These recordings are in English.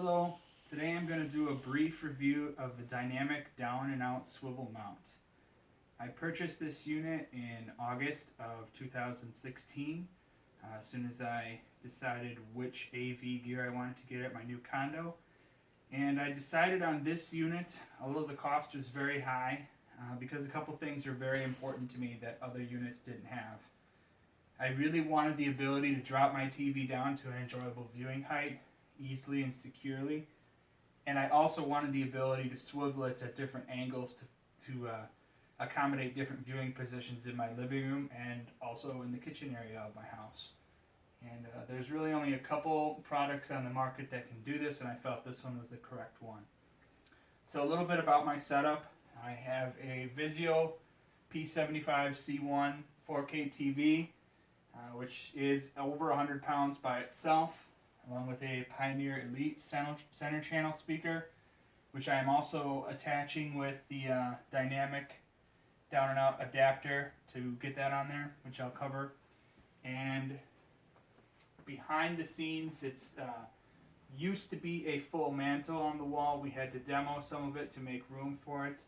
Hello, today I'm going to do a brief review of the dynamic down and out swivel mount. I purchased this unit in August of 2016 as soon as I decided which AV gear I wanted to get at my new condo. And I decided on this unit, although the cost was very high, because a couple things are very important to me that other units didn't have. I really wanted the ability to drop my TV down to an enjoyable viewing height easily and securely, and I also wanted the ability to swivel it at different angles to accommodate different viewing positions in my living room and also in the kitchen area of my house. And there's really only a couple products on the market that can do this, and I felt this one was the correct one. So a little bit about my setup. I have a Vizio P75C1 4K TV, which is over 100 pounds by itself, along with a Pioneer Elite center channel speaker, which I am also attaching with the dynamic down and out adapter to get that on there, which I'll cover. And behind the scenes, it's used to be a full mantel on the wall. We had to demo some of it to make room for it,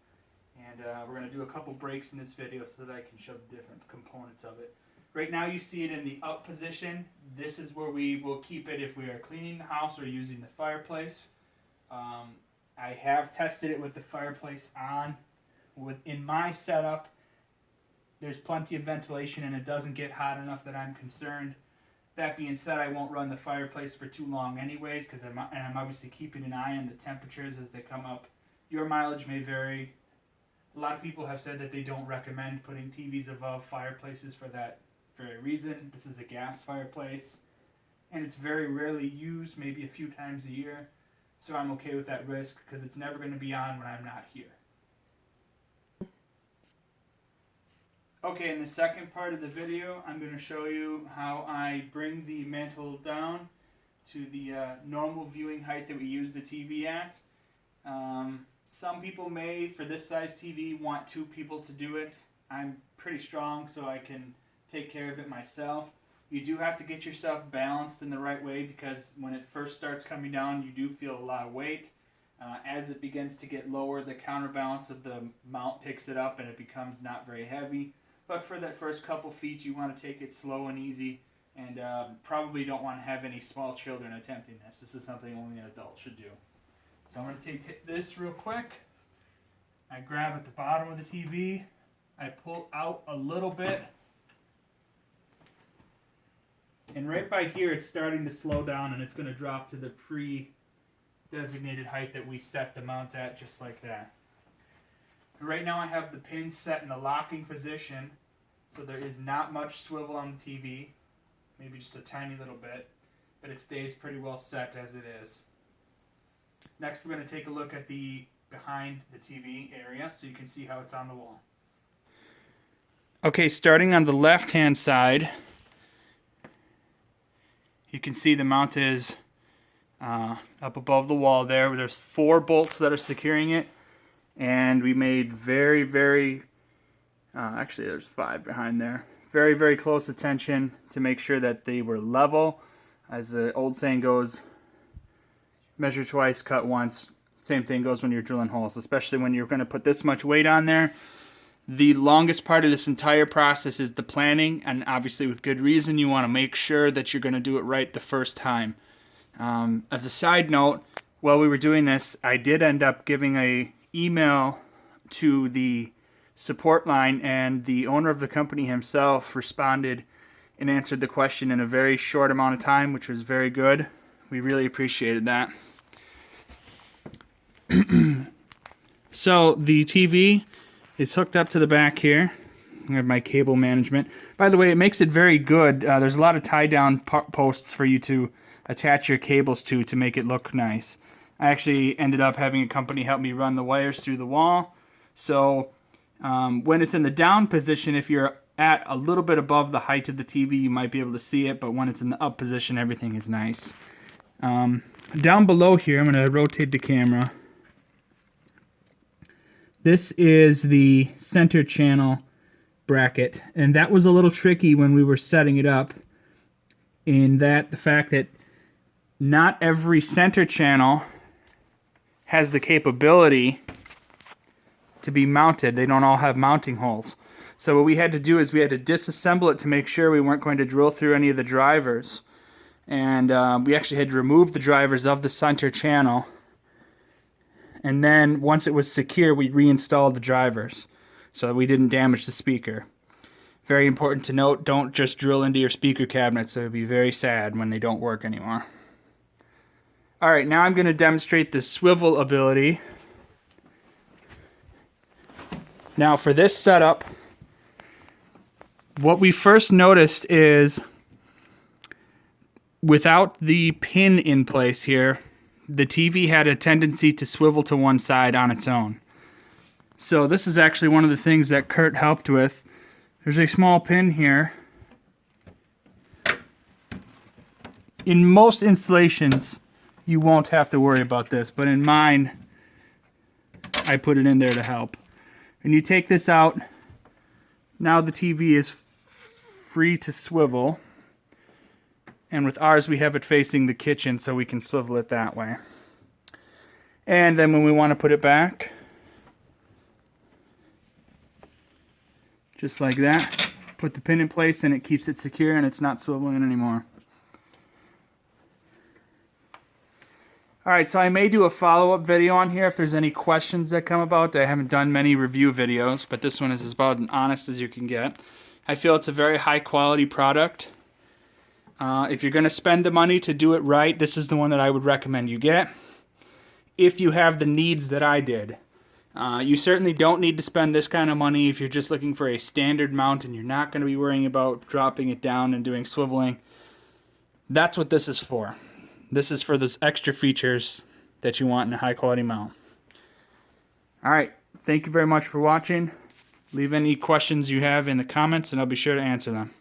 and we're going to do a couple breaks in this video so that I can show the different components of it. Right now you see it in the up position. This is where we will keep it if we are cleaning the house or using the fireplace. I have tested it with the fireplace on. In my setup, there's plenty of ventilation and it doesn't get hot enough that I'm concerned. That being said, I won't run the fireplace for too long anyways, because I'm obviously keeping an eye on the temperatures as they come up. Your mileage may vary. A lot of people have said that they don't recommend putting TVs above fireplaces for that very reason. This is a gas fireplace, and it's very rarely used, maybe a few times a year, so I'm okay with that risk because it's never going to be on when I'm not here. Okay, in the second part of the video, I'm going to show you how I bring the mantel down to the normal viewing height that we use the TV at. Some people may, for this size TV, want two people to do it. I'm pretty strong, so I can take care of it myself. You do have to get yourself balanced in the right way, because when it first starts coming down, you do feel a lot of weight. As it begins to get lower, the counterbalance of the mount picks it up and it becomes not very heavy. But for that first couple feet, you want to take it slow and easy, and probably don't want to have any small children attempting this. This is something only an adult should do. So I'm going to take this real quick. I grab at the bottom of the TV. I pull out a little bit. And right by here, it's starting to slow down, and it's going to drop to the pre-designated height that we set the mount at, just like that. Right now I have the pins set in the locking position, so there is not much swivel on the TV, maybe just a tiny little bit, but it stays pretty well set as it is. Next we're going to take a look at the behind the TV area so you can see how it's on the wall. Okay, starting on the left hand side, you can see the mount is up above the wall there. There's 4 bolts that are securing it. And we made actually there's 5 behind there. Very, very close attention to make sure that they were level. As the old saying goes, measure twice, cut once. Same thing goes when you're drilling holes, especially when you're going to put this much weight on there. The longest part of this entire process is the planning, and obviously with good reason, you want to make sure that you're going to do it right the first time. As a side note, while we were doing this, I did end up giving a email to the support line, and the owner of the company himself responded and answered the question in a very short amount of time, which was very good. We really appreciated that. So the TV is hooked up to the back here. I have my cable management. By the way, it makes it very good. There's a lot of tie-down posts for you to attach your cables to make it look nice. I actually ended up having a company help me run the wires through the wall. So when it's in the down position, if you're at a little bit above the height of the TV, you might be able to see it. But when it's in the up position, everything is nice. Down below here, I'm going to rotate the camera. This is the center channel bracket. And that was a little tricky when we were setting it up, in that the fact that not every center channel has the capability to be mounted. They don't all have mounting holes. So what we had to do is we had to disassemble it to make sure we weren't going to drill through any of the drivers. And we actually had to remove the drivers of the center channel. And then once it was secure, we reinstalled the drivers so that we didn't damage the speaker. Very important to note, don't just drill into your speaker cabinets. It would be very sad when they don't work anymore. Alright, now I'm going to demonstrate the swivel ability. Now for this setup, what we first noticed is without the pin in place here, the TV had a tendency to swivel to one side on its own. So this is actually one of the things that Kurt helped with. There's a small pin here. In most installations, you won't have to worry about this, but in mine, I put it in there to help. When you take this out, now the TV is free to swivel. And with ours, we have it facing the kitchen so we can swivel it that way. And then when we want to put it back, just like that, put the pin in place and it keeps it secure and it's not swiveling anymore. Alright, so I may do a follow-up video on here if there's any questions that come about. I haven't done many review videos, but this one is about as honest as you can get. I feel it's a very high quality product. If you're going to spend the money to do it right, this is the one that I would recommend you get. If you have the needs that I did. You certainly don't need to spend this kind of money if you're just looking for a standard mount and you're not going to be worrying about dropping it down and doing swiveling. That's what this is for. This is for those extra features that you want in a high quality mount. Alright, thank you very much for watching. Leave any questions you have in the comments and I'll be sure to answer them.